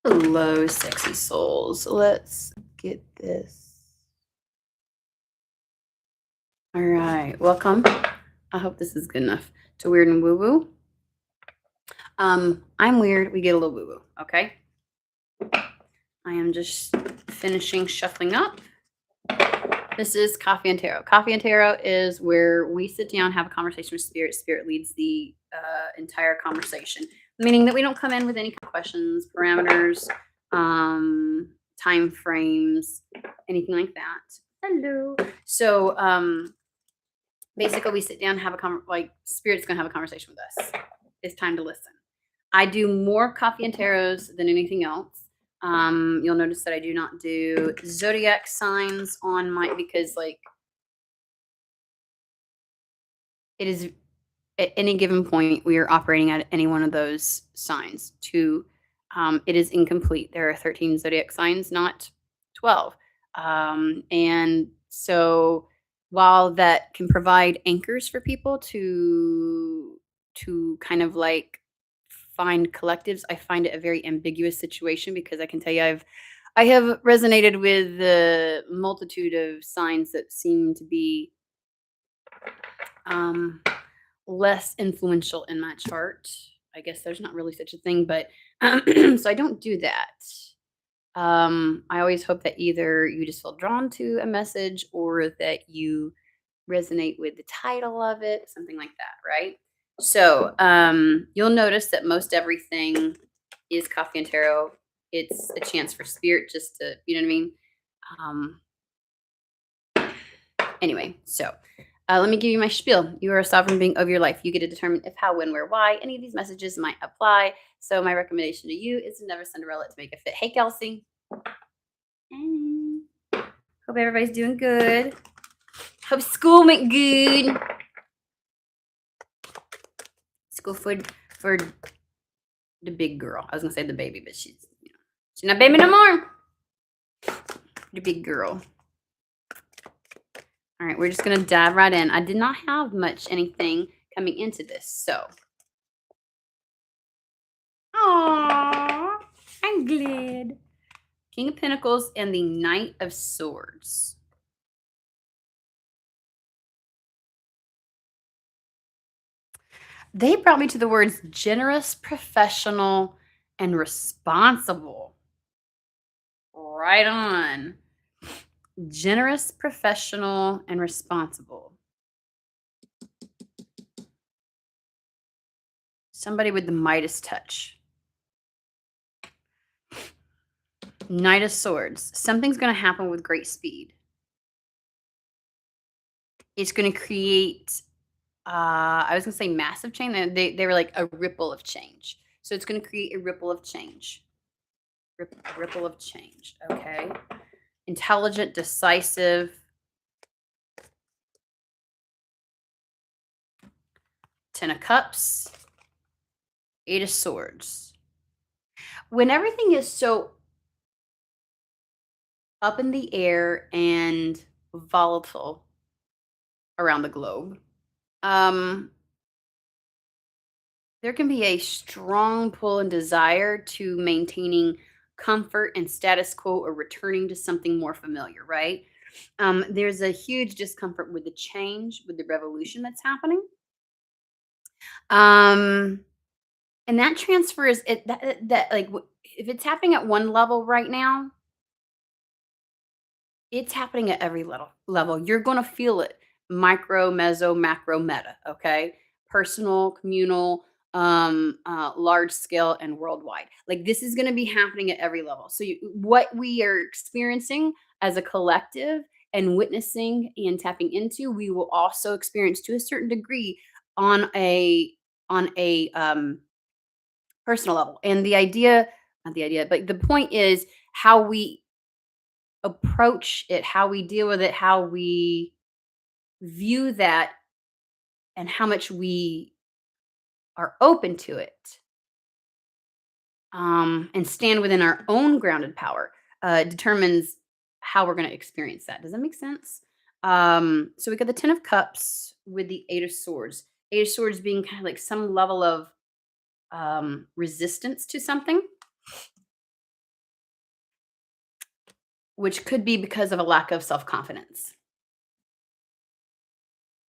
Hello, sexy souls. Let's get this. All right, welcome. I hope this is good enough to Weird and Woo Woo. I'm weird. We get a little woo woo. Okay. I am just finishing shuffling up. This is Coffee and Tarot. Coffee and Tarot is where we sit down, have a conversation with Spirit. Spirit leads the entire conversation, meaning that we don't come in with any questions, parameters, time frames, anything like that. Hello. So basically, we sit down, have a Spirit's gonna have a conversation with us. It's time to listen. I do more coffee and tarots than anything else. You'll notice that I do not do zodiac signs on my because it is at any given point we are operating at any one of those signs. It is incomplete. There are 13 zodiac signs, not 12. And so while that can provide anchors for people to kind of find collectives, I find it a very ambiguous situation because I can tell you I have resonated with the multitude of signs that seem to be less influential in my chart. I guess there's not really such a thing, but so I don't do that. I always hope that either you just feel drawn to a message or that you resonate with the title of it, something like that, right? So you'll notice that most everything is coffee and tarot. It's a chance for spirit just to, you know what I mean? Anyway, so let me give you my spiel. You are a sovereign being of your life. You get to determine if, how, when, where, why any of these messages might apply. So my recommendation to you is to never Cinderella to make it fit. Hey, Kelsey. Hey. Hope everybody's doing good. Hope school went good. School for the big girl. I was gonna say the baby, but she's not baby no more. The big girl. All right, we're just gonna dive right in. I did not have much anything coming into this, so. Aww, I'm glad. King of Pentacles and the Knight of Swords. They brought me to the words generous, professional, and responsible. Right on. Generous, professional, and responsible. Somebody with the Midas touch. Knight of Swords. Something's going to happen with great speed. It's going to create, I was going to say massive change. They were like a ripple of change. So it's going to create a ripple of change. Ripple of change. Okay. Intelligent, decisive. Ten of Cups. Eight of Swords. When everything is so up in the air and volatile around the globe, there can be a strong pull and desire to maintaining comfort and status quo or returning to something more familiar, right? There's a huge discomfort with the change, with the revolution that's happening. And that transfers it that if it's happening at one level right now, it's happening at every level. You're gonna feel it. Micro, meso, macro, meta, okay? Personal, communal, large scale, and worldwide. Like this is gonna be happening at every level. So what we are experiencing as a collective and witnessing and tapping into, we will also experience to a certain degree on a personal level. And but the point is how we approach it, how we deal with it, how we view that, and how much we are open to it, and stand within our own grounded power, determines how we're going to experience that. Does that make sense? So we got the Ten of Cups with the Eight of Swords. Eight of Swords being kind of like some level of resistance to something. which could be because of a lack of self-confidence,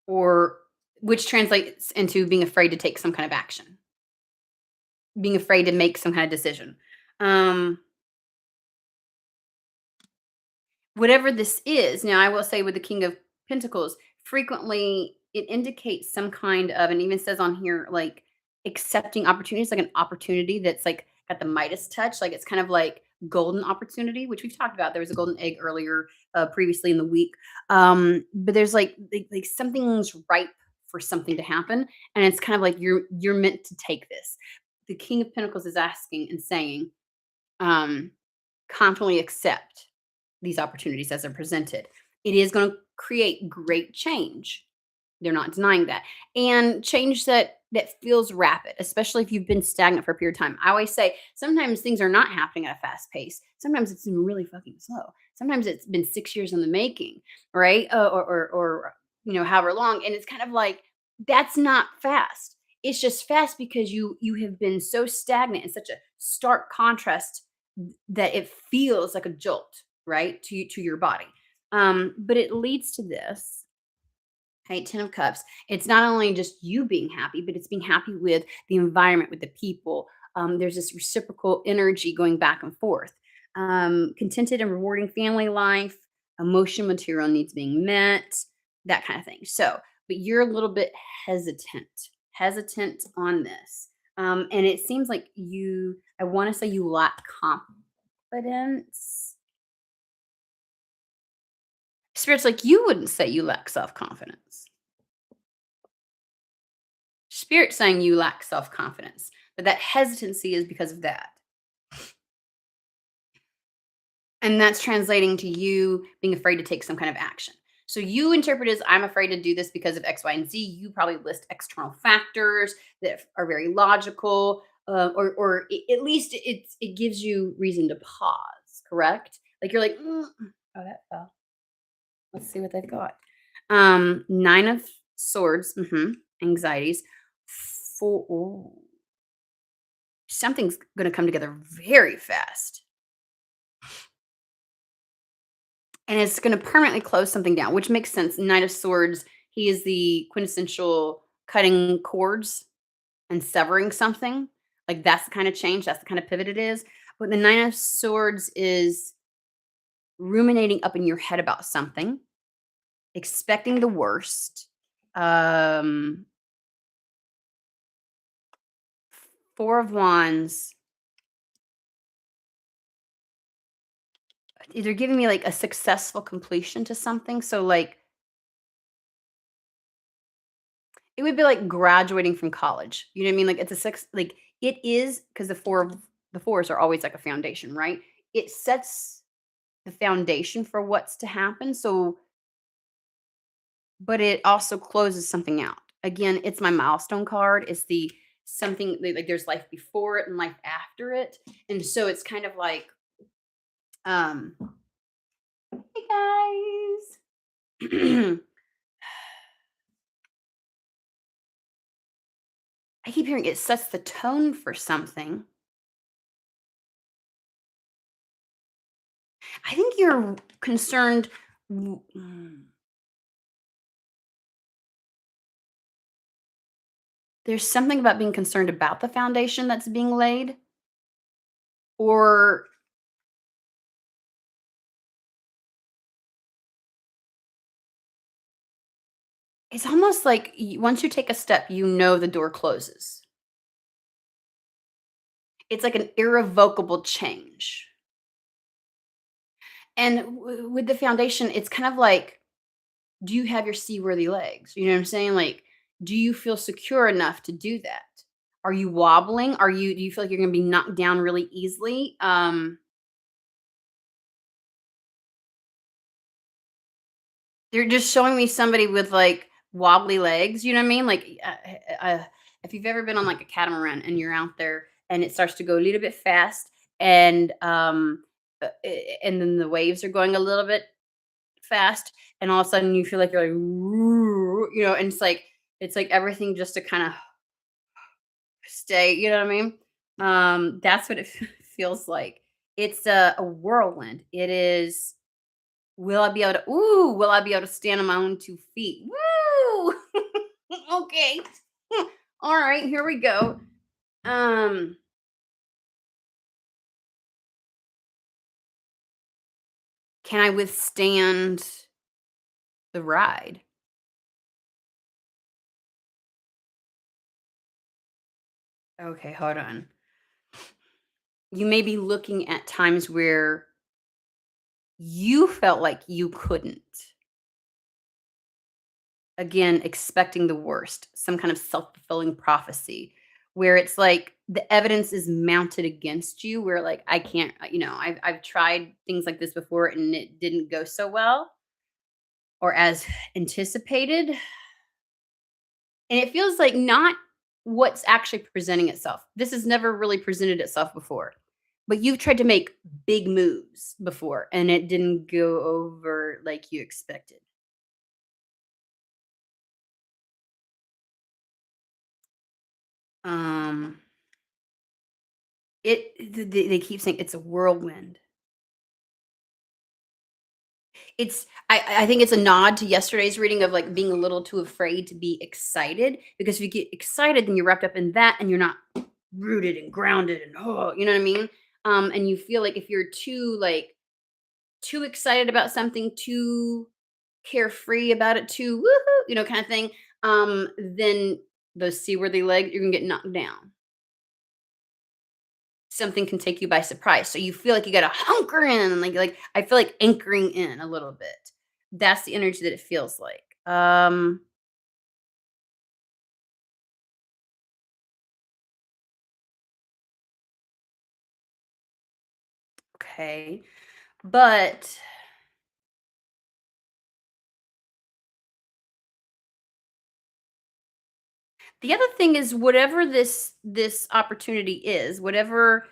or which translates into being afraid to take some kind of action, being afraid to make some kind of decision. Um, Whatever this is, now I will say with the King of Pentacles, frequently it indicates some kind of, and even says on here, like accepting opportunities, like an opportunity that's like got the Midas touch, like it's kind of like golden opportunity, which we've talked about. There was a golden egg earlier, previously in the week. But there's like something's ripe for something to happen, and it's kind of like you're meant to take this. The King of Pentacles is asking and saying, um, confidently accept these opportunities as they're presented. It is going to create great change. They're not denying that. And change that feels rapid, especially if you've been stagnant for a period of time. I always say sometimes things are not happening at a fast pace. Sometimes it's been really fucking slow. Sometimes it's been 6 years in the making, right? Or however long. And it's kind of like that's not fast. It's just fast because you have been so stagnant in such a stark contrast that it feels like a jolt, right, to your body. But it leads to this. Okay, 10 of Cups. It's not only just you being happy, but it's being happy with the environment, with the people. There's this reciprocal energy going back and forth. Contented and rewarding family life, emotion material needs being met, that kind of thing. So, but you're a little bit hesitant on this. And it seems like I want to say you lack confidence. Spirit's like, you wouldn't say you lack self-confidence. Spirit's saying you lack self-confidence, but that hesitancy is because of that. And that's translating to you being afraid to take some kind of action. So you interpret as I'm afraid to do this because of X, Y, and Z. You probably list external factors that are very logical, at least it gives you reason to pause. Correct? Like you're like, oh, that fell. Let's see what they've got. Nine of Swords, anxieties. Something's going to come together very fast. And it's going to permanently close something down, which makes sense. Knight of Swords, he is the quintessential cutting cords and severing something. Like that's the kind of change, that's the kind of pivot it is. But the Nine of Swords is ruminating up in your head about something, expecting the worst. Four of Wands. They're giving me like a successful completion to something. So like it would be like graduating from college. You know what I mean? Like it's a six, like it is because the fours are always like a foundation, right? It sets the foundation for what's to happen. So, but it also closes something out. Again, it's my milestone card. It's the something like there's life before it and life after it. And so it's kind of like, um, hey guys. I keep hearing it sets the tone for something. I think you're concerned. There's something about being concerned about the foundation that's being laid, or it's almost like once you take a step, you know the door closes. It's like an irrevocable change. And with the foundation, it's kind of like, do you have your seaworthy legs? You know what I'm saying? Like, do you feel secure enough to do that? Are you wobbling? Do you feel like you're going to be knocked down really easily? They're just showing me somebody with, like, wobbly legs, you know what I mean? Like, if you've ever been on, like, a catamaran and you're out there and it starts to go a little bit fast and then the waves are going a little bit fast, and all of a sudden you feel like you're like, "Woo," and it's like everything just to kinda stay, you know what I mean? That's what it feels like. It's a whirlwind. It is, will I be able to stand on my own 2 feet? Woo! Okay. All right, here we go. Um, can I withstand the ride? Okay, hold on. You may be looking at times where you felt like you couldn't. Again, expecting the worst, some kind of self-fulfilling prophecy where it's like the evidence is mounted against you where like I can't, I've tried things like this before and it didn't go so well or as anticipated. And it feels like not what's actually presenting itself. This has never really presented itself before. But you've tried to make big moves before and it didn't go over like you expected. Um they keep saying it's a whirlwind. I think it's a nod to yesterday's reading of like being a little too afraid to be excited because if you get excited then you're wrapped up in that and you're not rooted and grounded and oh, you know what I mean? And you feel like if you're too excited about something, too carefree about it, too woohoo, kind of thing, then those seaworthy legs, you're gonna get knocked down. Something can take you by surprise. So you feel like you gotta hunker in, like I feel like anchoring in a little bit. That's the energy that it feels like. Okay. But the other thing is whatever this opportunity is, whatever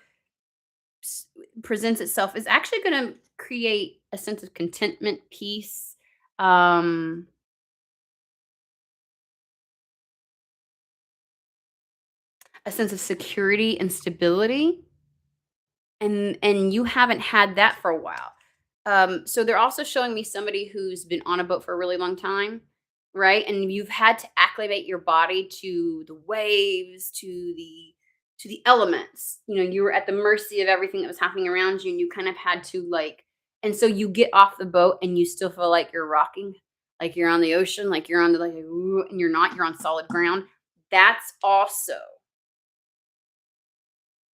s- presents itself is actually going to create a sense of contentment, peace, um a sense of security and stability, and you haven't had that for a while. So they're also showing me somebody who's been on a boat for a really long time, right? And you've had to acclimate your body to the waves, to the elements. You were at the mercy of everything that was happening around you, and you kind of had to like. And so you get off the boat, and you still feel like you're rocking, like you're on the ocean, like you're on the like, ooh, and you're not. You're on solid ground. That's also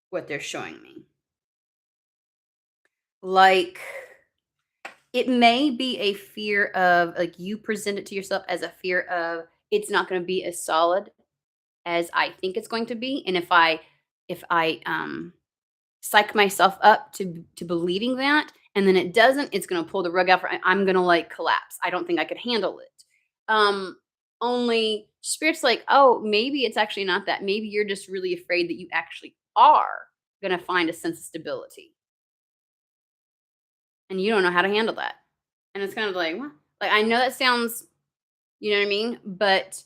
what they're showing me. Like it may be a fear of like you present it to yourself as a fear of it's not going to be as solid as I think it's going to be, and if I psych myself up to believing that, and then it doesn't, it's going to pull the rug out. I'm going to like collapse. I don't think I could handle it. Um, Only spirits like, oh, maybe it's actually not that. Maybe you're just really afraid that you actually are going to find a sense of stability, and you don't know how to handle that. And it's kind of like, well, like I know that sounds, you know what I mean? But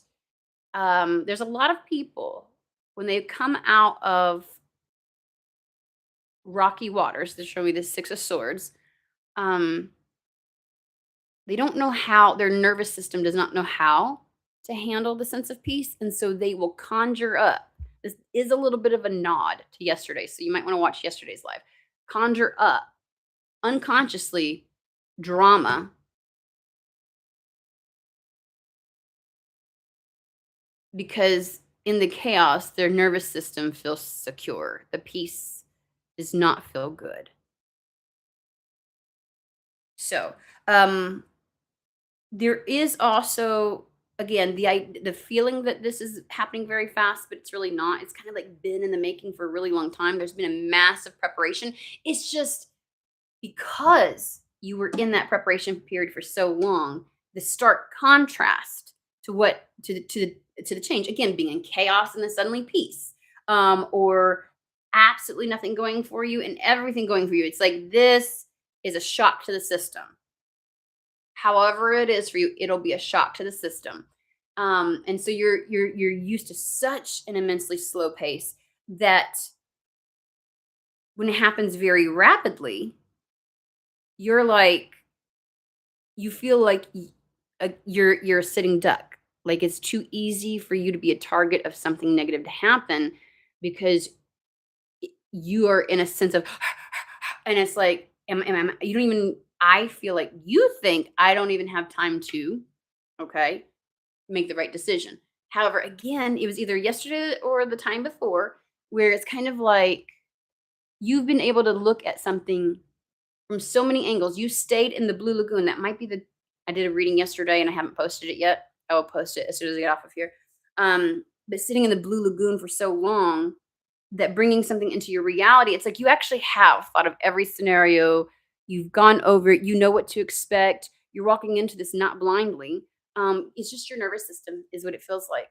there's a lot of people when they come out of rocky waters to show me the 6 of Swords. Um, they don't know how their nervous system does not know how to handle the sense of peace, and so they will conjure up. This is a little bit of a nod to yesterday, so you might want to watch yesterday's live. Conjure up unconsciously drama because in the chaos, their nervous system feels secure. The peace does not feel good. So, there is also again the feeling that this is happening very fast, but it's really not. It's kind of like been in the making for a really long time. There's been a massive preparation. It's just because you were in that preparation period for so long, the stark contrast to what to the change again being in chaos and then suddenly peace, or absolutely nothing going for you and everything going for you. It's like this is a shock to the system. However it is for you, it'll be a shock to the system. And so you're used to such an immensely slow pace that when it happens very rapidly, you're like, you feel like you're a sitting duck. Like it's too easy for you to be a target of something negative to happen because you are in a sense of, and it's like, you don't even, I feel like you think I don't even have time to, okay, make the right decision. However, again, it was either yesterday or the time before where it's kind of like you've been able to look at something from so many angles. You stayed in the blue lagoon. That might be the, I did a reading yesterday and I haven't posted it yet. I will post it as soon as I get off of here. But sitting in the blue lagoon for so long that bringing something into your reality, it's like you actually have thought of every scenario. You've gone over it. You know what to expect. You're walking into this not blindly. It's just your nervous system is what it feels like.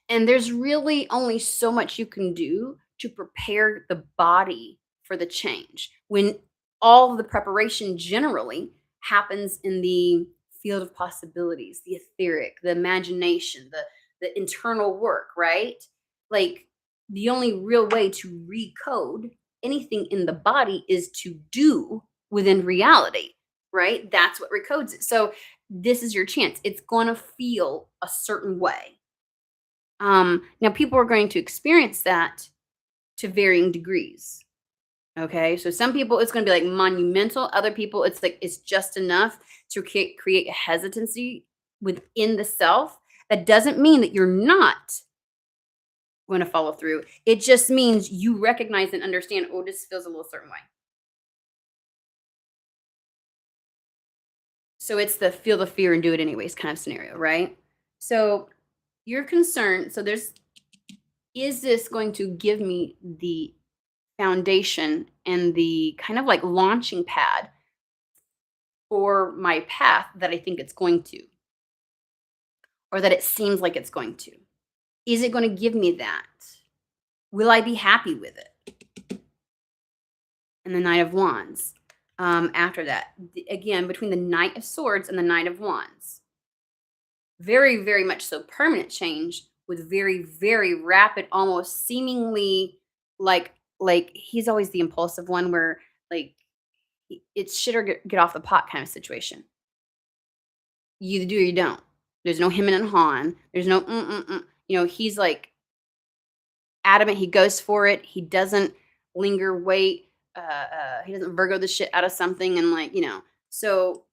And there's really only so much you can do to prepare the body for the change when all of the preparation generally happens in the field of possibilities, the etheric, the imagination, the internal work, right? Like the only real way to recode anything in the body is to do within reality, right? That's what recodes it. So this is your chance. It's going to feel a certain way. Now people are going to experience that to varying degrees. Okay. So some people it's going to be like monumental. Other people it's like it's just enough to create a hesitancy within the self. That doesn't mean that you're not going to follow through. It just means you recognize and understand, oh, this feels a little certain way. So it's the feel the fear and do it anyways kind of scenario, right? So you're concerned. So there's, is this going to give me the foundation and the kind of like launching pad for my path that I think it's going to, or that it seems like it's going to? Is it going to give me that? Will I be happy with it? And the Knight of Wands. After that, again, between the Knight of Swords and the Knight of Wands, very, very much so permanent change with very, very rapid, almost seemingly like he's always the impulsive one where like it's shit or get off the pot kind of situation. You either do or you don't. There's no him and hawing. There's no he's like adamant. He goes for it. He doesn't linger, wait. He doesn't Virgo the shit out of something and so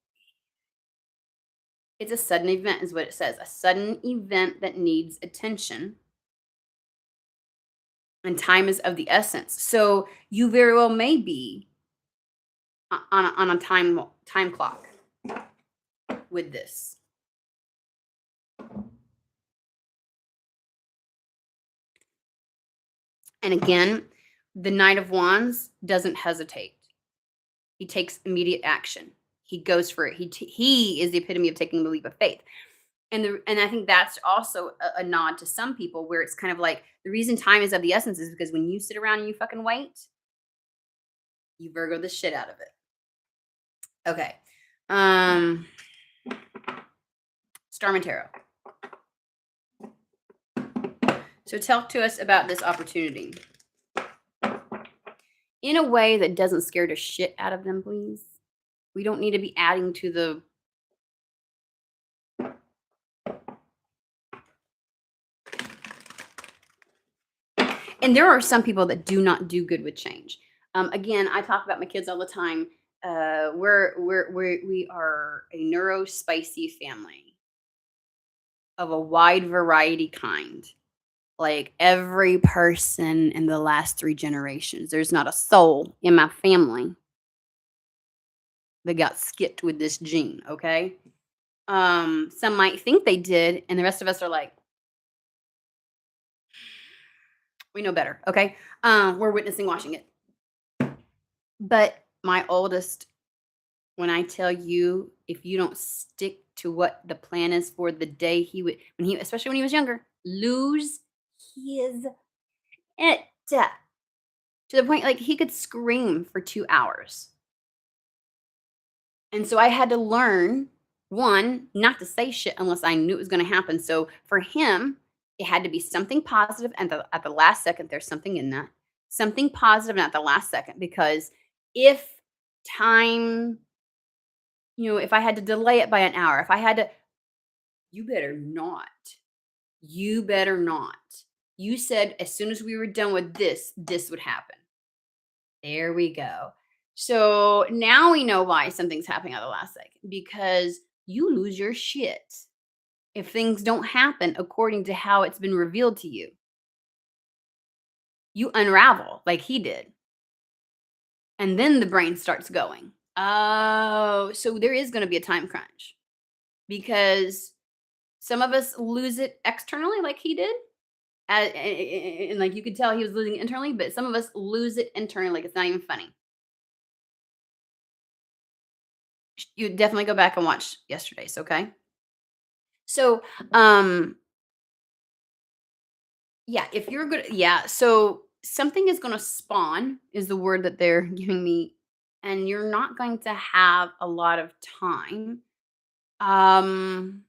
it's a sudden event is what it says. A sudden event that needs attention and time is of the essence. So you very well may be on a time clock with this. And again, the Knight of Wands doesn't hesitate. He takes immediate action. He goes for it. He is the epitome of taking the leap of faith. And I think that's also a nod to some people where it's kind of like the reason time is of the essence is because when you sit around and you fucking wait, you Virgo the shit out of it. Okay. Starman Tarot. So talk to us about this opportunity in a way that doesn't scare the shit out of them, please. We don't need to be adding to the and there are some people that do not do good with change. Again, I talk about my kids all the time. We are a neurospicy family of a wide variety kind. Like every person in the last 3 generations, there's not a soul in my family that got skipped with this gene. Okay, some might think they did, and the rest of us are like, we know better. Okay, we're witnessing, watching it. But my oldest, when I tell you, if you don't stick to what the plan is for the day, he would, especially when he was younger, lose his it to the point like he could scream for 2 hours. And so I had to learn, one, not to say shit unless I knew it was going to happen. So for him, it had to be something positive, and at the last second, there's something in that. something positive and at the last second, because if time, if I had to delay it by an hour, if I had to, you better not. You better not. You said as soon as we were done with this would happen. There we go. So now we know why something's happening at the last second, because you lose your shit if things don't happen according to how it's been revealed to you. You unravel like he did. And then the brain starts going. Oh, so there is going to be a time crunch, because some of us lose it externally like he did. And like you could tell he was losing it internally, but some of us lose it internally. Like it's not even funny. You definitely go back and watch yesterday's, okay? So, yeah, if you're good, yeah. So something is going to spawn is the word that they're giving me, and you're not going to have a lot of time. Um,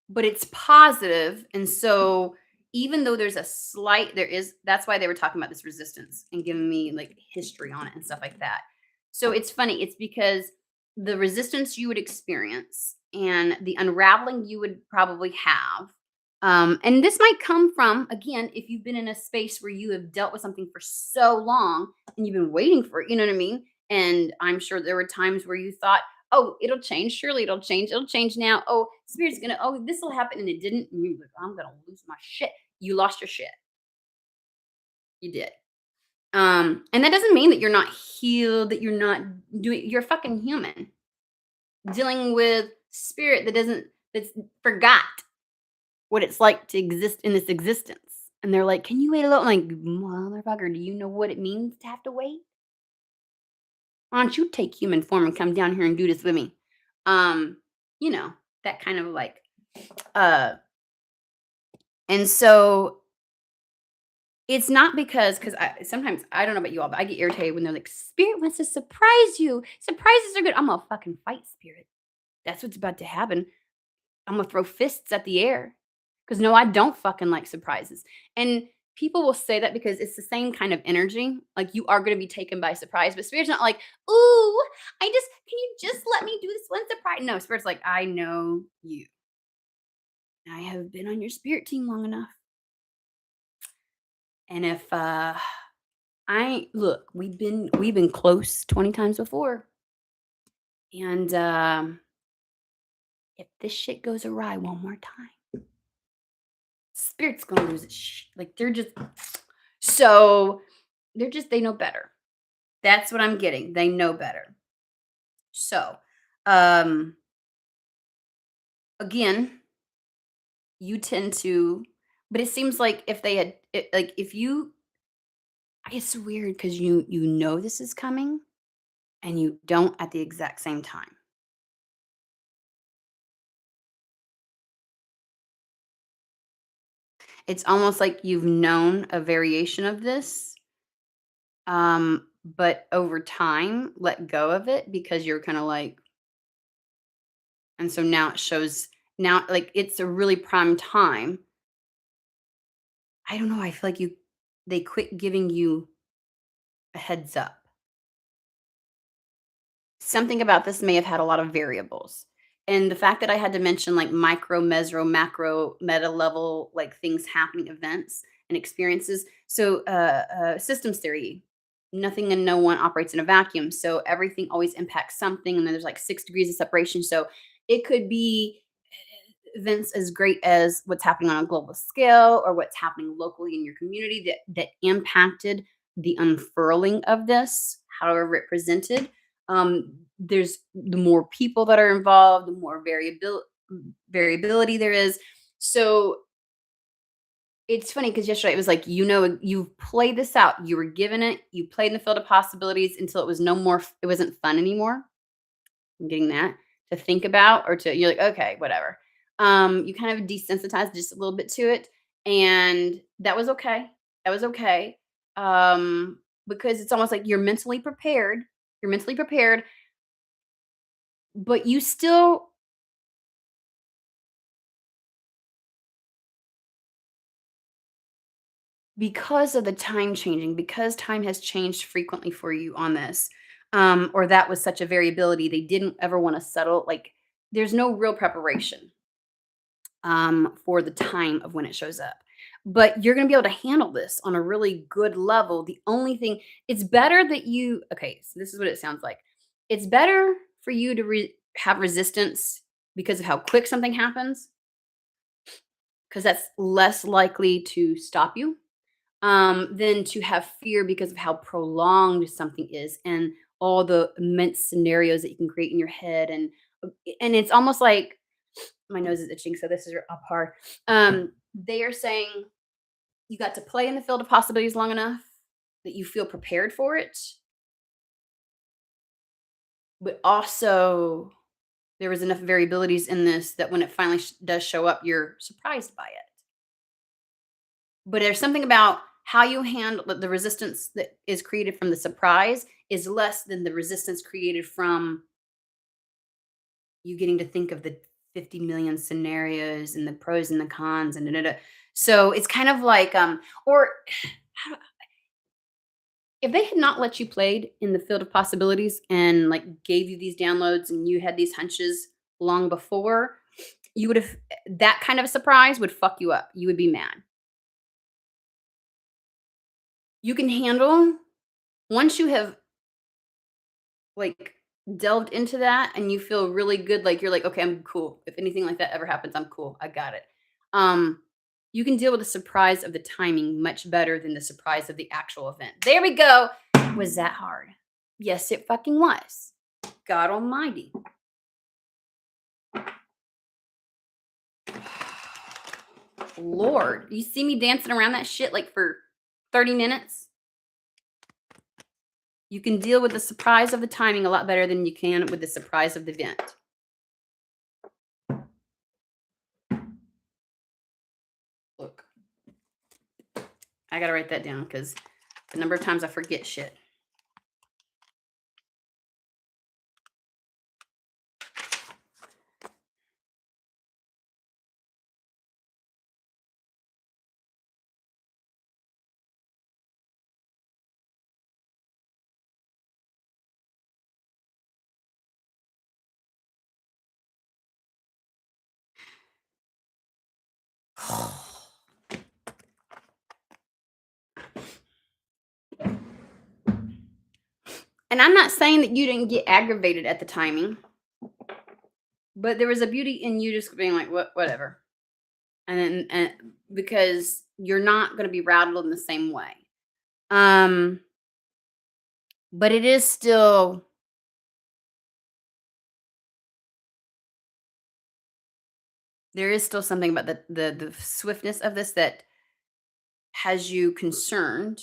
but it's positive, and so even though there's a slight, that's why they were talking about this resistance and giving me like history on it and stuff like that. So it's funny. It's because the resistance you would experience and the unraveling you would probably have, and this might come from, again, if you've been in a space where you have dealt with something for so long and you've been waiting for it, you know what I mean? And I'm sure there were times where you thought, oh, it'll change. Surely it'll change. It'll change now. Oh, spirit's gonna, oh, this will happen. And it didn't. And you were like, I'm gonna lose my shit. You lost your shit. You did. And that doesn't mean that you're not healed, that you're not doing, you're fucking human. Dealing with spirit that's forgot what it's like to exist in this existence. And they're like, can you wait a little? I'm like, motherfucker, do you know what it means to have to wait? Why don't you take human form and come down here and do this with me? Um, you know, that kind of like, uh, and so it's not because I sometimes I don't know about you all, but I get irritated when they're like, spirit wants to surprise you. Surprises are good. I'm gonna fucking fight spirit. That's what's about to happen. I'm gonna throw fists at the air. Because no, I don't fucking like surprises. And people will say that because it's the same kind of energy. Like you are gonna be taken by surprise, but spirit's not like, ooh, can you just let me do this one surprise? No, spirit's like, I know you. I have been on your spirit team long enough. And if I look, we've been close 20 times before. And if this shit goes awry one more time, spirit's gonna lose its like they're just so they know better. That's what I'm getting. They know better. So, um, again, you tend to, but it seems like if they had, like, if you, it's weird because you know this is coming and you don't at the exact same time. It's almost like you've known a variation of this, but over time, let go of it because you're kind of like, and so now it shows now, like it's a really prime time. I don't know. I feel like they quit giving you a heads up. Something about this may have had a lot of variables. And the fact that I had to mention like micro, meso, macro, meta level, like things happening, events and experiences. So, systems theory, nothing and no one operates in a vacuum. So, everything always impacts something. And then there's like 6 degrees of separation. So, it could be events as great as what's happening on a global scale or what's happening locally in your community that impacted the unfurling of this, however it presented. There's the more people that are involved, the more variability there is. So it's funny because yesterday it was like, you've played this out. You were given it, you played in the field of possibilities until it was no more, it wasn't fun anymore. I'm getting that to think about or to, you're like, okay, whatever. You kind of desensitized just a little bit to it. And that was okay. That was okay. Because it's almost like you're mentally prepared. You're mentally prepared, but you still, because of the time changing, because time has changed frequently for you on this, or that was such a variability, they didn't ever want to settle. Like, there's no real preparation for the time of when it shows up. But you're going to be able to handle this on a really good level. The only thing, it's better that you, okay, so this is what it sounds like. It's better for you to have resistance because of how quick something happens, because that's less likely to stop you than to have fear because of how prolonged something is and all the immense scenarios that you can create in your head. And it's almost like my nose is itching, so this is up hard. They are saying you got to play in the field of possibilities long enough that you feel prepared for it, but also there was enough variabilities in this that when it finally does show up, you're surprised by it. But there's something about how you handle the resistance that is created from the surprise is less than the resistance created from you getting to think of the 50 million scenarios and the pros and the cons and da, da, da. So it's kind of like or how if they had not let you played in the field of possibilities and like gave you these downloads and you had these hunches long before, you would have that kind of a surprise would fuck you up. You would be mad. You can handle once you have like delved into that and you feel really good, like you're like, okay, I'm cool. If anything like that ever happens, I'm cool. I got it. Um, you can deal with the surprise of the timing much better than the surprise of the actual event. There we go. Was that hard? Yes, it fucking was. God almighty. Lord, you see me dancing around that shit like for 30 minutes? You can deal with the surprise of the timing a lot better than you can with the surprise of the event. Look, I gotta write that down because the number of times I forget shit. And I'm not saying that you didn't get aggravated at the timing, but there was a beauty in you just being like, whatever. And because you're not going to be rattled in the same way. Um, but it is still there is still something about the swiftness of this that has you concerned.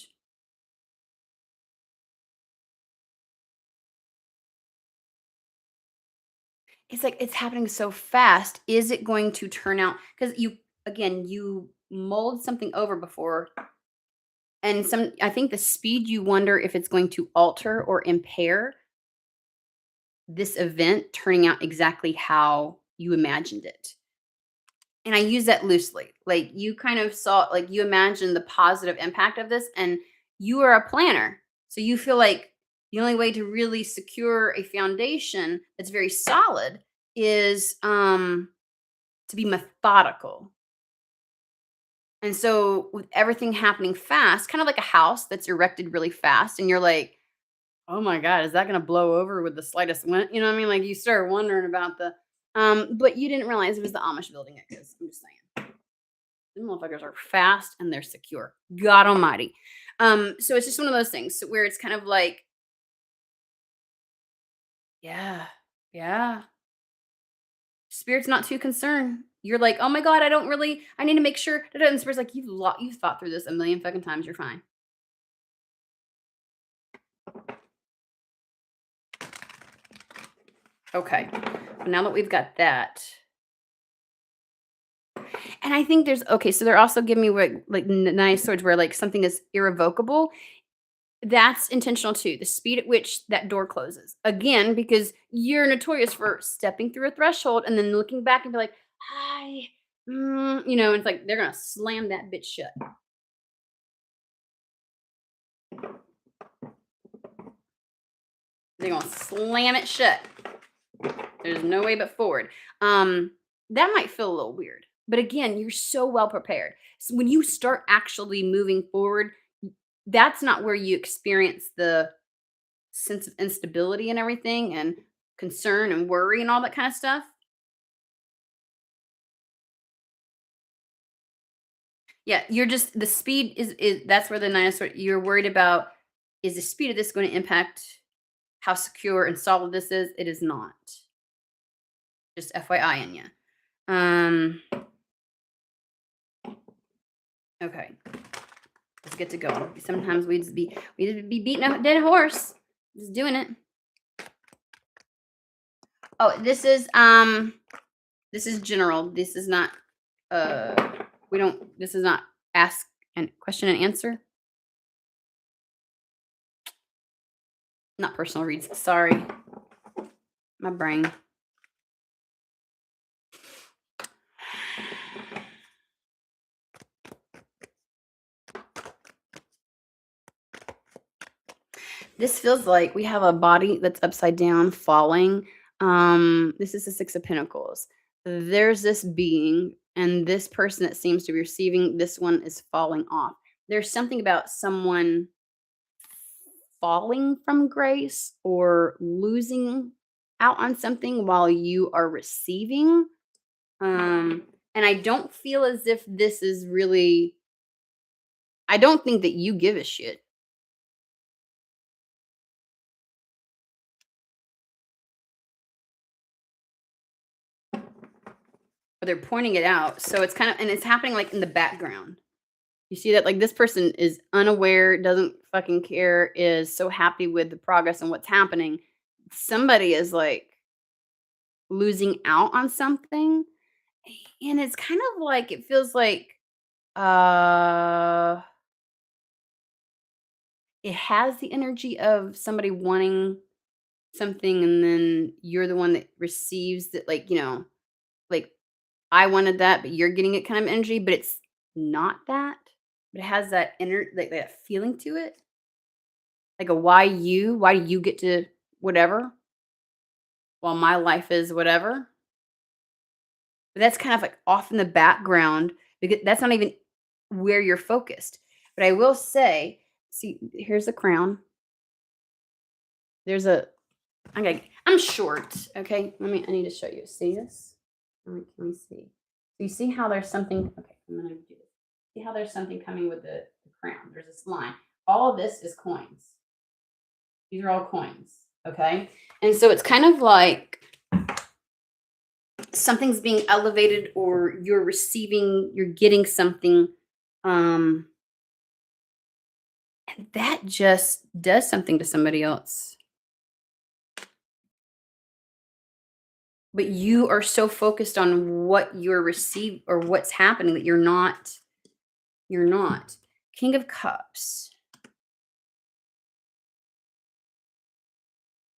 It's like it's happening so fast. Is it going to turn out? Because you again, you mold something over before, and some. I think the speed you wonder if it's going to alter or impair this event turning out exactly how you imagined it. And I use that loosely. Like you kind of saw, like you imagine the positive impact of this, and you are a planner. So you feel like the only way to really secure a foundation that's very solid is to be methodical. And so with everything happening fast, kind of like a house that's erected really fast, and you're like, oh my God, is that gonna blow over with the slightest wind? You know what I mean? Like you start wondering about the but you didn't realize it was the Amish building it because I'm just saying. Them motherfuckers are fast and they're secure. God almighty. So it's just one of those things where it's kind of like, yeah, yeah. Spirit's not too concerned. You're like, oh my God, I need to make sure. And Spirit's like, you've thought through this a million fucking times. You're fine. Okay. Now that we've got that, and I think there's okay, so they're also giving me like nice words where like something is irrevocable. That's intentional too. The speed at which that door closes. Again, because you're notorious for stepping through a threshold and then looking back and be like, hi. It's like they're gonna slam that bitch shut. They're gonna slam it shut. There's no way but forward. That might feel a little weird, but again, you're so well prepared. So when you start actually moving forward, that's not where you experience the sense of instability and everything, and concern and worry and all that kind of stuff. Yeah, you're just the speed is that's where the dinosaur you're worried about, is the speed of this going to impact how secure and solid this is? It is not. Just FYI in you. Okay. Let's get to going. Sometimes we just be beating a dead horse. Just doing it. Oh, this is general. This is not this is not ask and question and answer. Not personal reads. Sorry. My brain. This feels like we have a body that's upside down falling. This is the 6 of Pentacles. There's this being, and this person that seems to be receiving, this one is falling off. There's something about someone falling from grace or losing out on something while you are receiving. And I don't feel as if this is really, I don't think that you give a shit. But they're pointing it out. So it's kind of, and it's happening like in the background. You see that like this person is unaware, doesn't fucking care, is so happy with the progress and what's happening. Somebody is like losing out on something. And it's kind of like it feels like uh it has the energy of somebody wanting something and then you're the one that receives it, like, like I wanted that, but you're getting it kind of energy, but it's not that. But it has that inner like that feeling to it. Like a why you? Why do you get to whatever while my life is whatever? But that's kind of like off in the background because that's not even where you're focused. But I will say, see, here's the crown. There's a okay, I'm short. Okay. I need to show you. See this? Let me see. So you see how there's something, okay, I'm gonna do this. See how there's something coming with the crown. There's this line. All of this is coins. These are all coins. Okay. And so it's kind of like something's being elevated or you're receiving, you're getting something. And that just does something to somebody else. But you are so focused on what you're receiving or what's happening that you're not. King of Cups.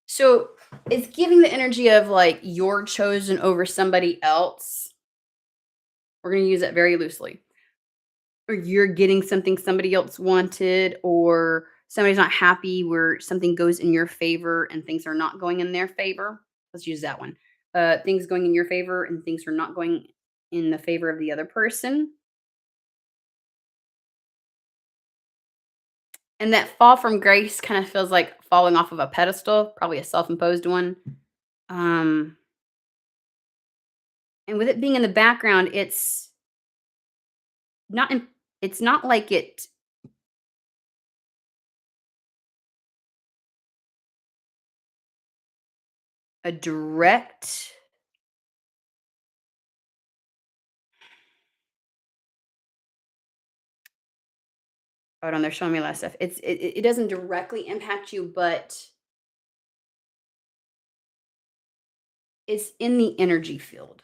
So it's giving the energy of like you're chosen over somebody else. We're going to use that very loosely. Or you're getting something somebody else wanted, or somebody's not happy where something goes in your favor and things are not going in their favor. Let's use that one. Things going in your favor and things are not going in the favor of the other person. And that fall from grace kind of feels like falling off of a pedestal, probably a self-imposed one. Um, and with it being in the background, not in, it's not like it a direct. Hold on, they're showing me a lot of stuff. It doesn't directly impact you, but it's in the energy field.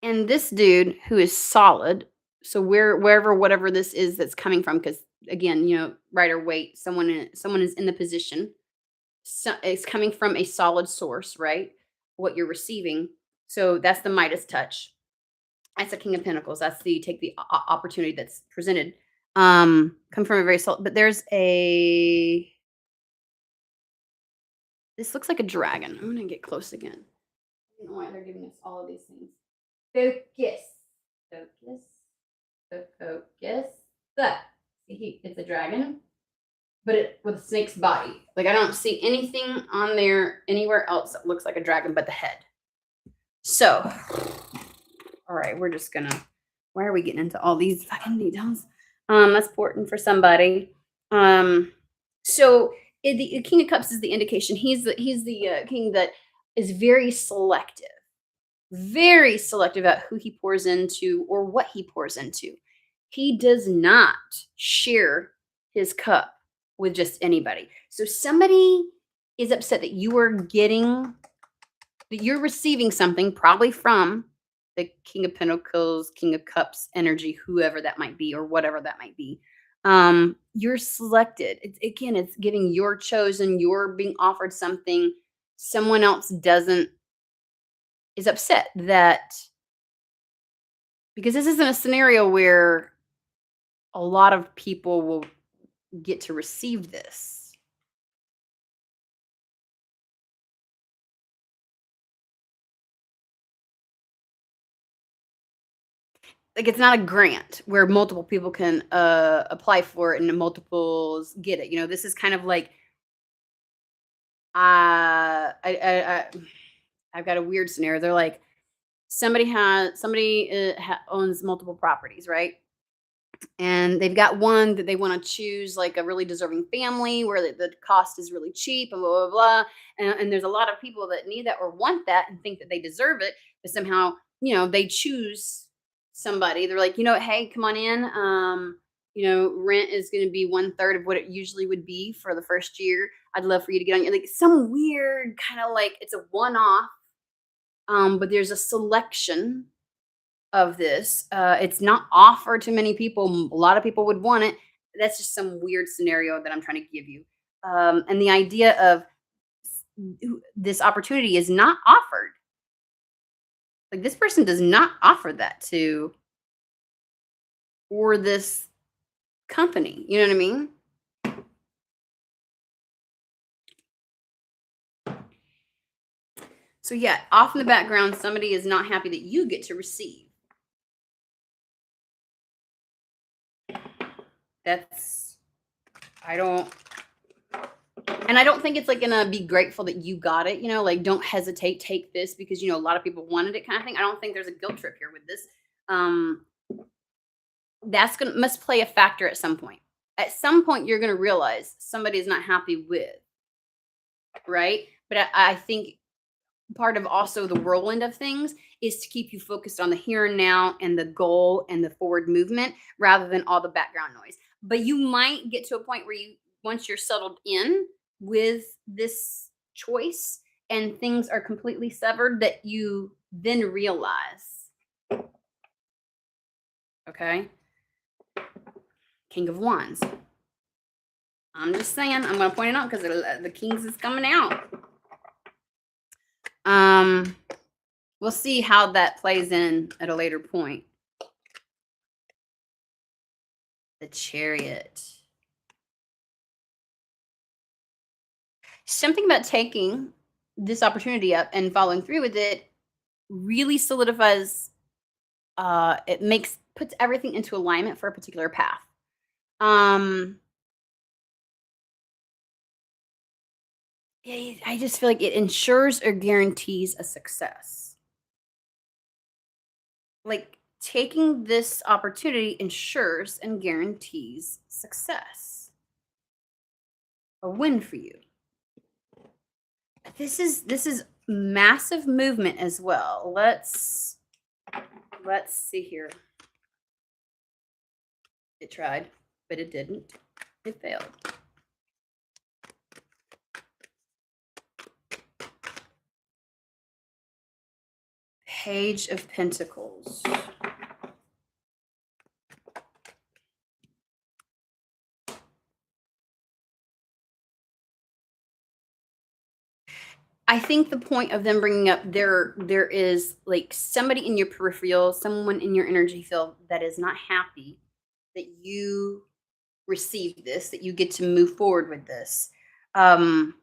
And this dude who is solid, so wherever whatever this is that's coming from, because again, Rider Waite, someone is in the position. So it's coming from a solid source, right? What you're receiving. So that's the Midas touch. That's the King of Pentacles. That's the take the opportunity that's presented. Come from a very soul, but there's a this looks like a dragon. I'm gonna get close again. I don't know why they're giving us all of these things. Focus. Focus. Focus. That. See, it's a dragon, but it with a snake's body. Like I don't see anything on there anywhere else that looks like a dragon but the head. So, all right, we're just gonna. Why are we getting into all these fucking details? That's important for somebody. So the King of Cups is the indication. He's the king that is very selective about who he pours into or what he pours into. He does not share his cup with just anybody. So somebody is upset that you're receiving something probably from the King of Pentacles, King of Cups energy, whoever that might be, or whatever that might be. You're selected. It's getting you're chosen, you're being offered something someone else doesn't is upset that because this isn't a scenario where a lot of people will get to receive this. Like it's not a grant where multiple people can apply for it and multiples get it. This is kind of like I've got a weird scenario. They're like somebody owns multiple properties, right? And they've got one that they want to choose, like a really deserving family where the cost is really cheap and blah blah blah. And there's a lot of people that need that or want that and think that they deserve it, but somehow they choose somebody. They're like, hey, come on in. Rent is going to be 1/3 of what it usually would be for the first year. I'd love for you to get on. Like some weird kind of like it's a one-off, but there's a selection of this. It's not offered to many people. A lot of people would want it. That's just some weird scenario that I'm trying to give you. And the idea of this opportunity is not offered. Like this person does not offer that to or this company. You know what I mean? So yeah, off in the background, somebody is not happy that you get to receive. That's I don't and I don't think it's like gonna be grateful that you got it, like don't hesitate, take this because a lot of people wanted it kind of thing. I don't think there's a guilt trip here with this. Um that's gonna must play a factor at some point. At some point you're gonna realize somebody is not happy with, right? But I think part of also the whirlwind of things is to keep you focused on the here and now and the goal and the forward movement rather than all the background noise. But you might get to a point where once you're settled in with this choice and things are completely severed, that you then realize, okay, King of Wands. I'm just saying, I'm going to point it out because the Kings is coming out. We'll see how that plays in at a later point. The Chariot. Something about taking this opportunity up and following through with it really solidifies puts everything into alignment for a particular path. I just feel like it ensures or guarantees a success. Like taking this opportunity ensures and guarantees success. A win for you. This is massive movement as well. Let's see here. It tried, but it didn't. It failed. Page of Pentacles. I think the point of them bringing up there is like somebody in your peripheral, someone in your energy field that is not happy that you receive this, that you get to move forward with this. Um,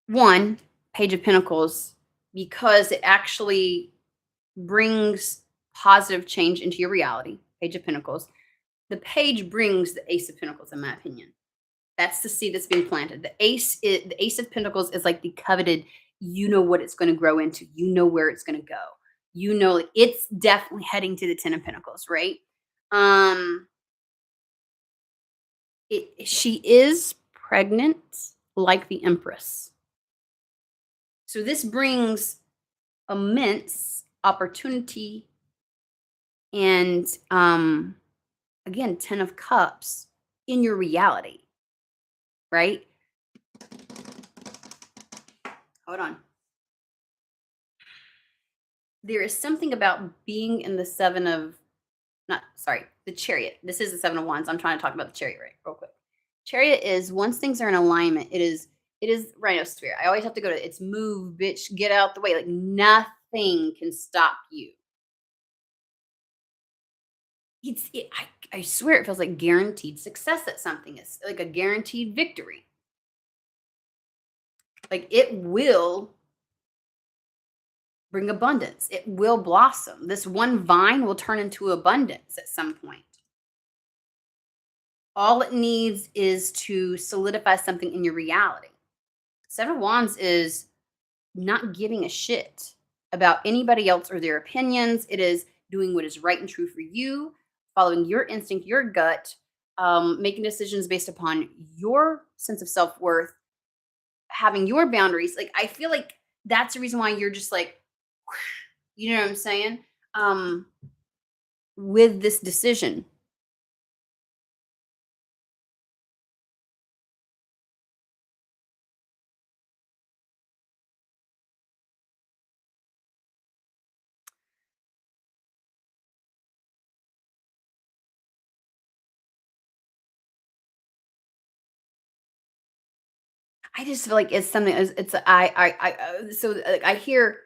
One, Page of Pentacles, because it actually brings positive change into your reality. Page of Pentacles. The page brings the Ace of Pentacles, in my opinion. That's the seed that's being planted. The Ace of Pentacles is like the coveted. You know what it's going to grow into. You know where it's going to go. You know, like it's definitely heading to the Ten of Pentacles, right? Um, she is pregnant, like the Empress. So this brings immense opportunity and again, 10 of cups in your reality, right? Hold on. There is something about being in the seven of not sorry, the chariot. This is the seven of wands. I'm trying to talk about the chariot right real quick. Chariot is once things are in alignment, it is rhinosphere. I always have to go to it's move, bitch, get out the way. Like nothing can stop you. I swear it feels like guaranteed success at something. It's like a guaranteed victory. Like it will bring abundance. It will blossom. This one vine will turn into abundance at some point. All it needs is to solidify something in your reality. Seven of Wands is not giving a shit about anybody else or their opinions. It is doing what is right and true for you, following your instinct, your gut, making decisions based upon your sense of self worth, having your boundaries. Like, I feel like that's the reason why you're just like, you know what I'm saying? With this decision. I just feel like it's something. It's so like, I hear,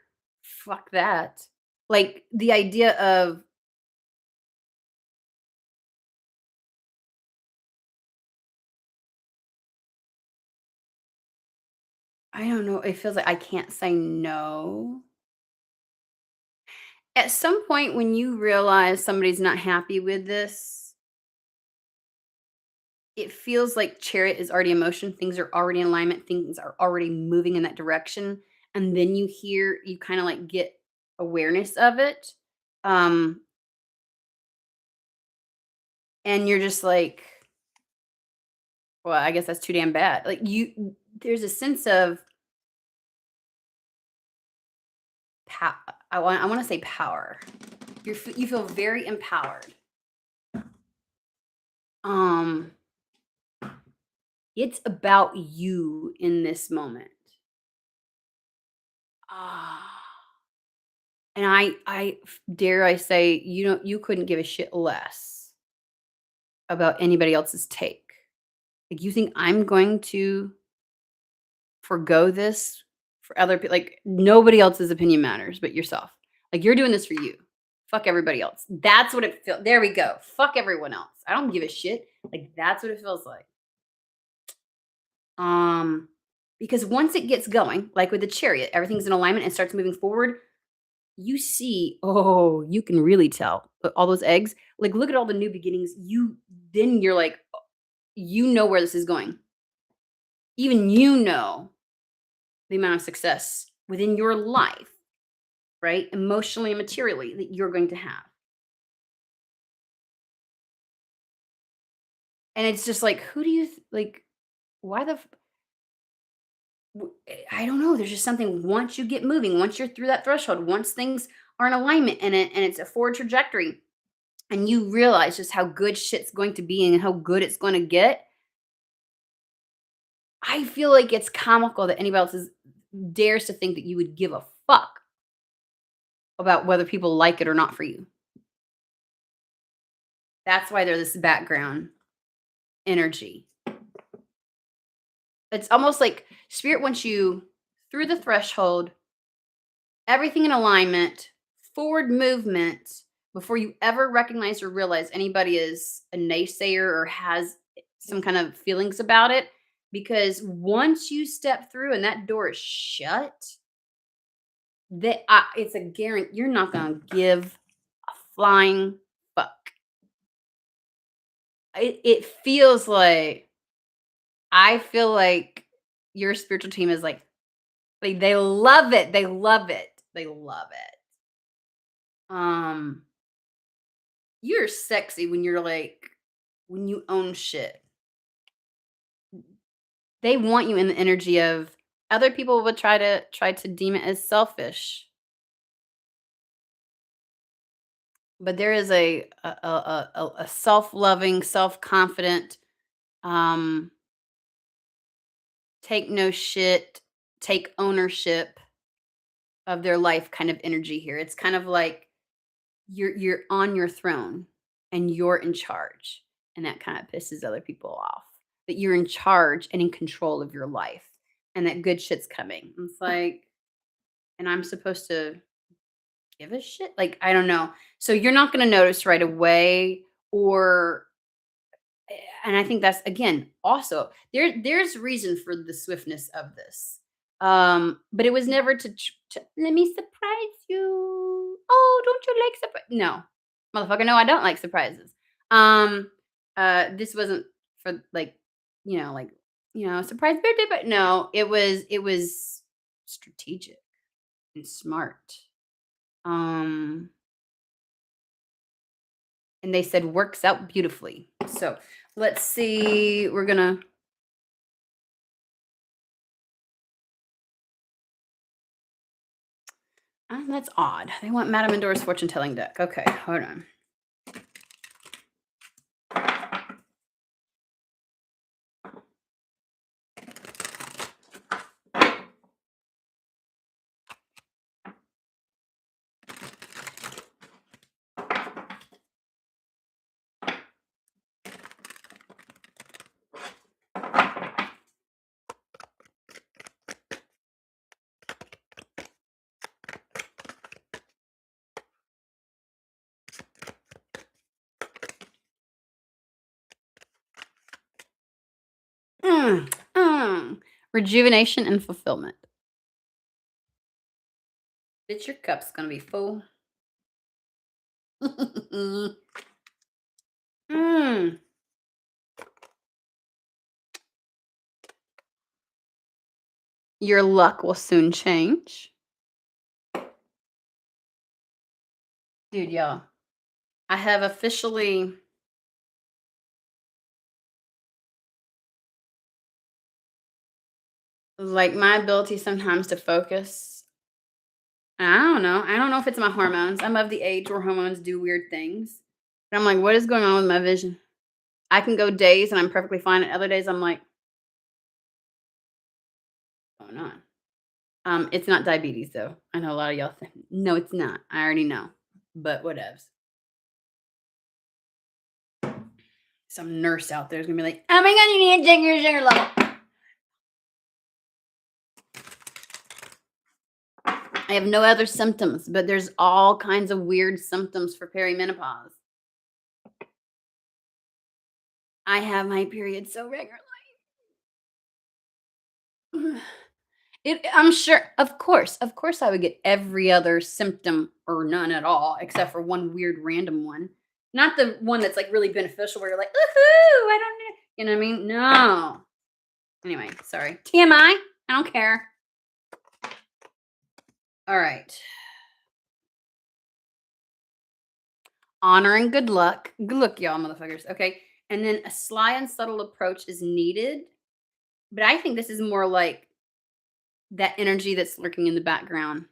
fuck that. Like the idea of I don't know. It feels like I can't say no. At some point, when you realize somebody's not happy with this, it feels like chariot is already in motion. Things are already in alignment. Things are already moving in that direction. And then you kind of like get awareness of it. Um, and you're just like, well, I guess that's too damn bad. Like there's a sense of pow I want to say power. You feel very empowered. Um, it's about you in this moment. Ah, and dare I say, you couldn't give a shit less about anybody else's take. Like, you think I'm going to forgo this for other people? Like, nobody else's opinion matters but yourself. Like, you're doing this for you. Fuck everybody else. That's what it feels. There we go. Fuck everyone else. I don't give a shit. Like, that's what it feels like. Um, because once it gets going, like with the chariot, everything's in alignment and starts moving forward. You see, oh, you can really tell all those eggs. Like, look at all the new beginnings. You're like, you know where this is going. Even you know the amount of success within your life, right? Emotionally and materially that you're going to have. And it's just like, who do you like? Why the? I don't know. There's just something once you get moving, once you're through that threshold, once things are in alignment and it's a forward trajectory, and you realize just how good shit's going to be and how good it's going to get. I feel like it's comical that anybody else dares to think that you would give a fuck about whether people like it or not for you. That's why there's this background energy. It's almost like spirit wants you through the threshold, everything in alignment, forward movement, before you ever recognize or realize anybody is a naysayer or has some kind of feelings about it. Because once you step through and that door is shut, it's a guarantee you're not going to give a flying fuck. It feels like, I feel like your spiritual team is like they love it. They love it. They love it. You're sexy when you're like when you own shit. They want you in the energy of other people would try to deem it as selfish. But there is a self-loving, self-confident, um, take no shit, take ownership of their life kind of energy here. It's kind of like you're on your throne and you're in charge, and that kind of pisses other people off. That you're in charge and in control of your life, and that good shit's coming. It's like, and I'm supposed to give a shit? Like, I don't know. So you're not gonna notice right away, or and I think that's again also there's reason for the swiftness of this. But it was never to let me surprise you. Oh, don't you like surprise? No, motherfucker, no, I don't like surprises. Um, this wasn't for like, like, surprise birthday, but no, it was strategic and smart. Um, and they said works out beautifully. So let's see. We're gonna. That's odd. They want Madame Endor's fortune telling deck. Okay, hold on. Mm, Rejuvenation and fulfillment. Bitch, your cup's gonna be full. mm. Your luck will soon change. Dude, y'all. I have officially like my ability sometimes to focus. I don't know. I don't know if it's my hormones. I'm of the age where hormones do weird things. And I'm like, what is going on with my vision? I can go days and I'm perfectly fine. And other days I'm like, what's going on? It's not diabetes though. I know a lot of y'all think, no, it's not. I already know. But whatevs. Some nurse out there is gonna be like, oh my god, you need to check your sugar level. I have no other symptoms, but there's all kinds of weird symptoms for perimenopause. I have my period so regularly. I'm sure, of course, I would get every other symptom or none at all, except for one weird random one. Not the one that's like really beneficial, where you're like, "Woohoo! I don't know," you know what I mean? No. Anyway, sorry. TMI. I don't care. All right. Honor and good luck. Good luck, y'all, motherfuckers. Okay. And then a sly and subtle approach is needed. But I think this is more like that energy that's lurking in the background.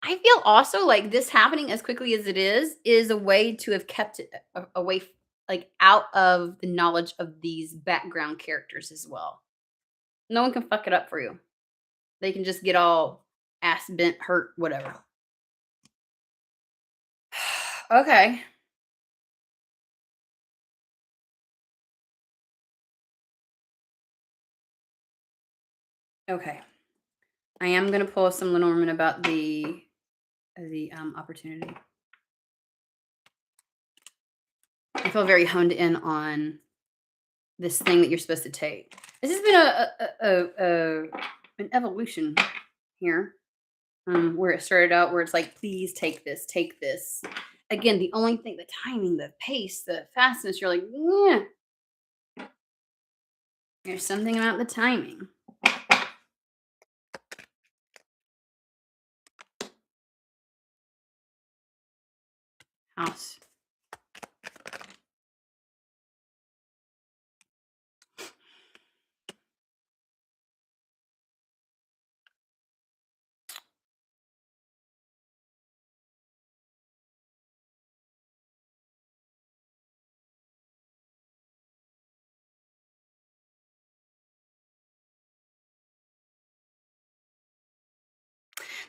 I feel also like this happening as quickly as it is a way to have kept it away, like out of the knowledge of these background characters as well. No one can fuck it up for you. They can just get all ass bent, hurt, whatever. Okay. Okay. I am gonna pull some Lenormand about the the opportunity. I feel very honed in on this thing that you're supposed to take. This has been an evolution here, where it started out where it's like, please take this, take this. Again, the only thing, the timing, the pace, the fastness, you're like, yeah. There's something about the timing. House.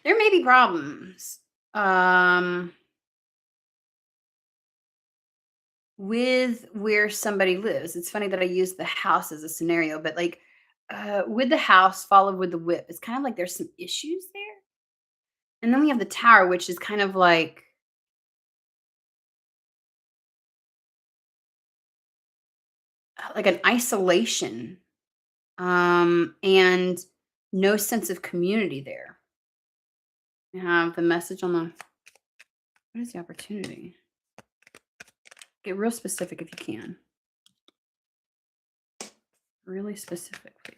There may be problems with where somebody lives. It's funny that I use the house as a scenario, but like with the house followed with the whip, it's kind of like there's some issues there. And then we have the tower, which is kind of like an isolation, and no sense of community there. You have the message on the, what is the opportunity? Get real specific if you can. Really specific, please.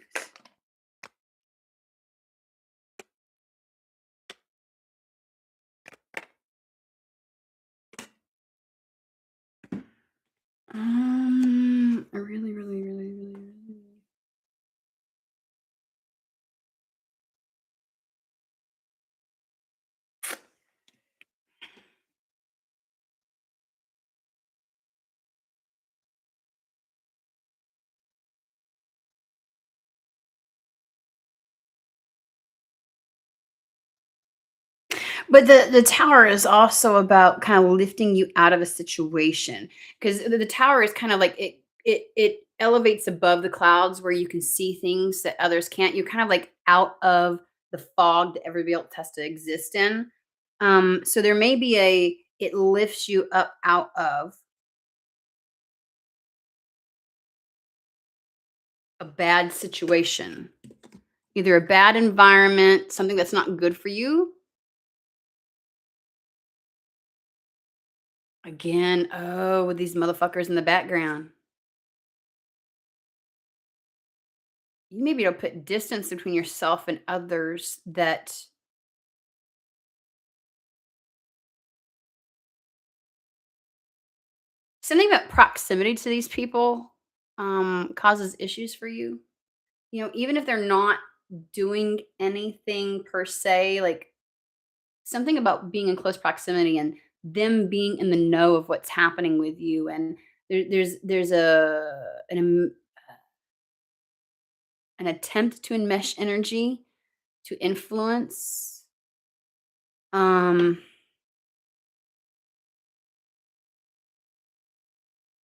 Really. But the tower is also about kind of lifting you out of a situation, because the tower is kind of like it elevates above the clouds where you can see things that others can't. You're kind of like out of the fog that everybody else has to exist in. So there may be it lifts you up out of a bad situation, either a bad environment, something that's not good for you. Again, oh, with these motherfuckers in the background. You may be able to put distance between yourself and others, that something about proximity to these people causes issues for you. You know, even if they're not doing anything per se, like something about being in close proximity and them being in the know of what's happening with you. And there's an attempt to enmesh energy, to influence. Um,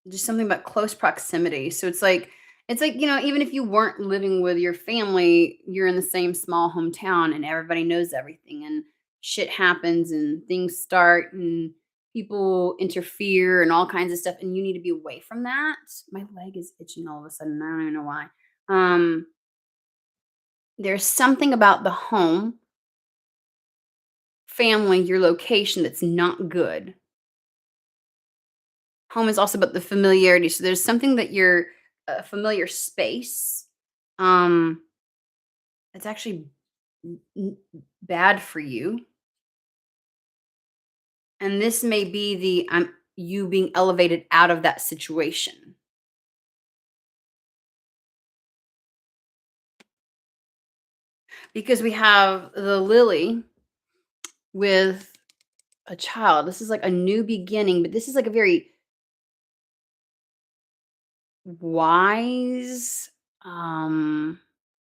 Just something about close proximity. So it's like, even if you weren't living with your family, you're in the same small hometown and everybody knows everything, and shit happens and things start and people interfere and all kinds of stuff, and you need to be away from that. My leg is itching all of a sudden. I don't even know why. Um there's something about the home, family, your location that's not good. Home is also about the familiarity, so there's something that you're a familiar space, um, that's actually bad for you, and this may be you being elevated out of that situation, because we have the lily with a child. This is like a new beginning, but this is like a very wise,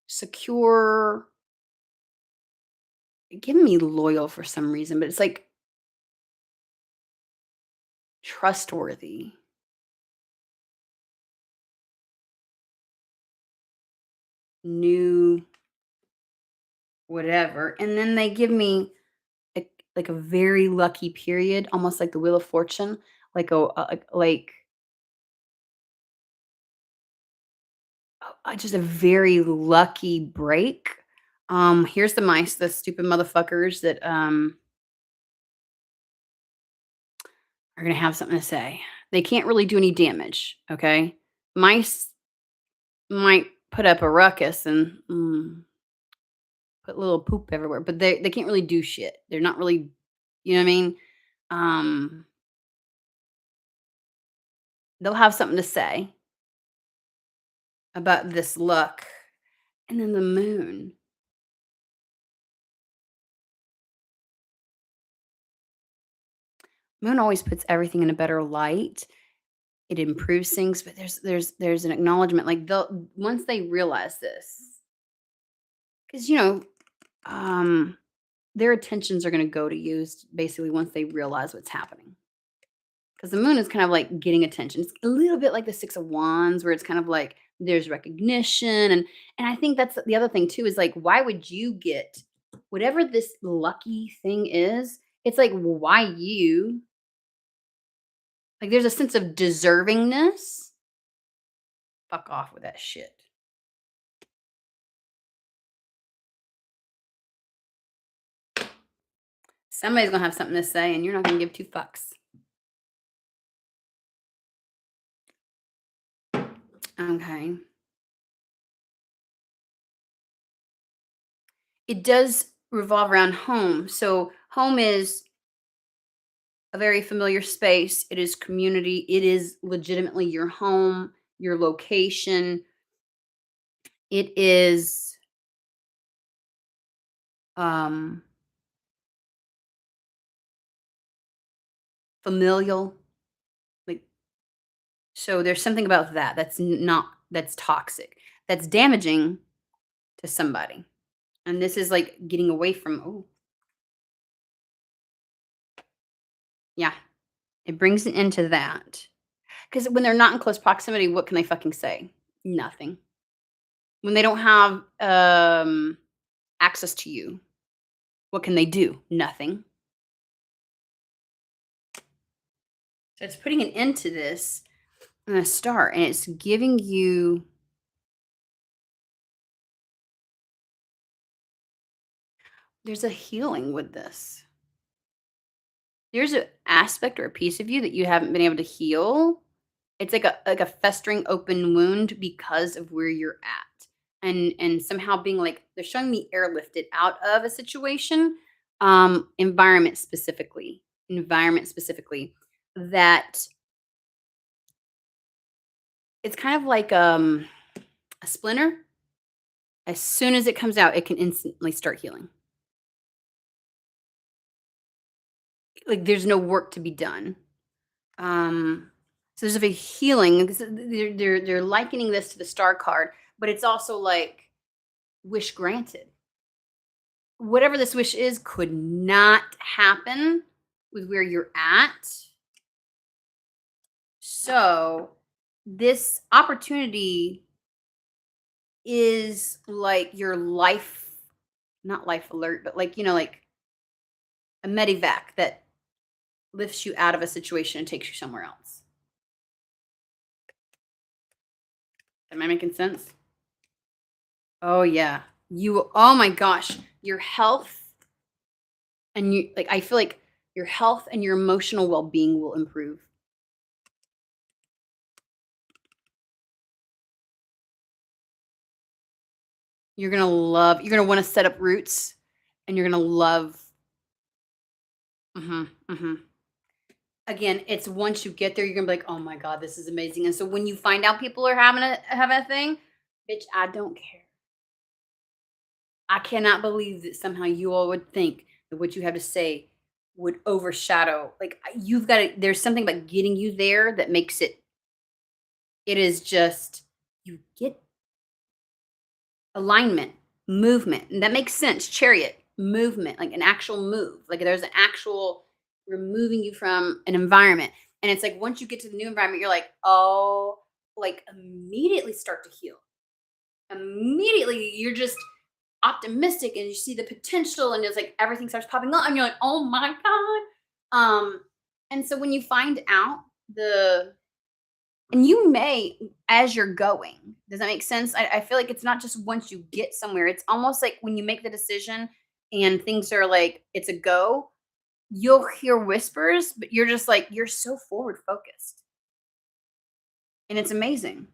secure, give me loyal for some reason, but it's like trustworthy, new, whatever. And then they give me like a very lucky period, almost like the Wheel of Fortune, like just a very lucky break. Here's the mice, the stupid motherfuckers that are gonna have something to say. They can't really do any damage. Okay, mice might put up a ruckus and put little poop everywhere, but they can't really do shit. They're not really, you know what I mean? Um, they'll have something to say about this luck, and then the moon. Moon always puts everything in a better light. It improves things, but there's an acknowledgement, like, they'll once they realize this, because um, their attentions are gonna go to you basically once they realize what's happening. Because the moon is kind of like getting attention. It's a little bit like the 6 of Wands where it's kind of like there's recognition, and I think that's the other thing too is, like, why would you get whatever this lucky thing is, it's like, why you? Like, there's a sense of deservingness. Fuck off with that shit. Somebody's gonna have something to say, and you're not gonna give 2 fucks. Okay. It does revolve around home. So, home is a very familiar space. It is community. It is legitimately your home, your location. It is um familial. Like, so there's something about that that's toxic. That's damaging to somebody. And this is like getting away from, oh, yeah. It brings it into that. Because when they're not in close proximity, what can they fucking say? Nothing. When they don't have access to you, what can they do? Nothing. So it's putting an end to this and a start, and it's giving you there's a healing with this. There's an aspect or a piece of you that you haven't been able to heal. It's like a festering open wound because of where you're at. And somehow being like they're showing me airlifted out of a situation, environment specifically, that it's kind of like a splinter. As soon as it comes out, it can instantly start healing. Like, there's no work to be done. So there's a healing. They're likening this to the star card, but it's also like wish granted. Whatever this wish is could not happen with where you're at. So this opportunity is like your life, not life alert, but like, like a medivac that lifts you out of a situation and takes you somewhere else. Am I making sense? Oh yeah. Oh my gosh, your health and you like I feel like your health and your emotional well-being will improve. You're gonna want to set up roots and you're gonna love. Hmm. Again, it's once you get there, you're gonna be like, oh my God, this is amazing. And so when you find out people are having a thing, bitch, I don't care. I cannot believe that somehow you all would think that what you have to say would overshadow. Like, you've got to, there's something about getting you there that makes it is just, you get alignment, movement. And that makes sense. Chariot, movement, like an actual move. Like, there's an actual removing you from an environment. And it's like, once you get to the new environment, you're like, oh, like immediately start to heal. Immediately, you're just optimistic and you see the potential and it's like everything starts popping up and you're like, oh my God. And so when you find out and you may, as you're going, does that make sense? I feel like it's not just once you get somewhere, it's almost like when you make the decision and things are like, it's a go, you'll hear whispers, but you're just like, you're so forward focused. And it's amazing.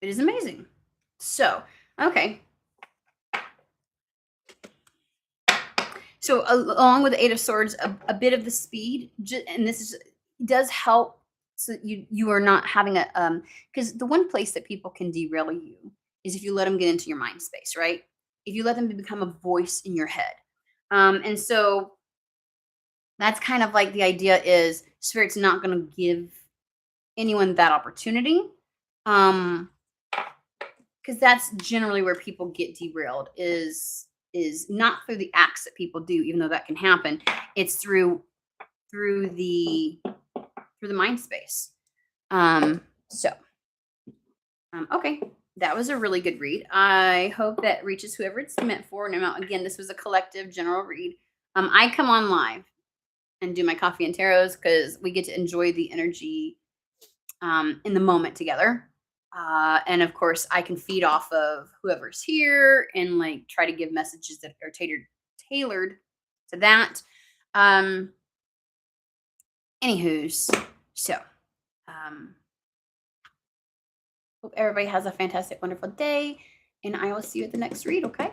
It is amazing. So, okay. So along with the Eight of Swords, a bit of the speed, and does help. So you are not having a because the one place that people can derail you is if you let them get into your mind space, right? If you let them become a voice in your head, and so that's kind of like the idea is Spirit's not going to give anyone that opportunity, because that's generally where people get derailed is not through the acts that people do, even though that can happen. It's through the mind space. Okay, that was a really good read. I hope that reaches whoever it's meant for. And again, this was a collective general read. I come on live and do my coffee and tarots because we get to enjoy the energy in the moment together. And of course, I can feed off of whoever's here and like try to give messages that are tailored to that. Anywho's, so hope everybody has a fantastic, wonderful day, and I will see you at the next read. Okay.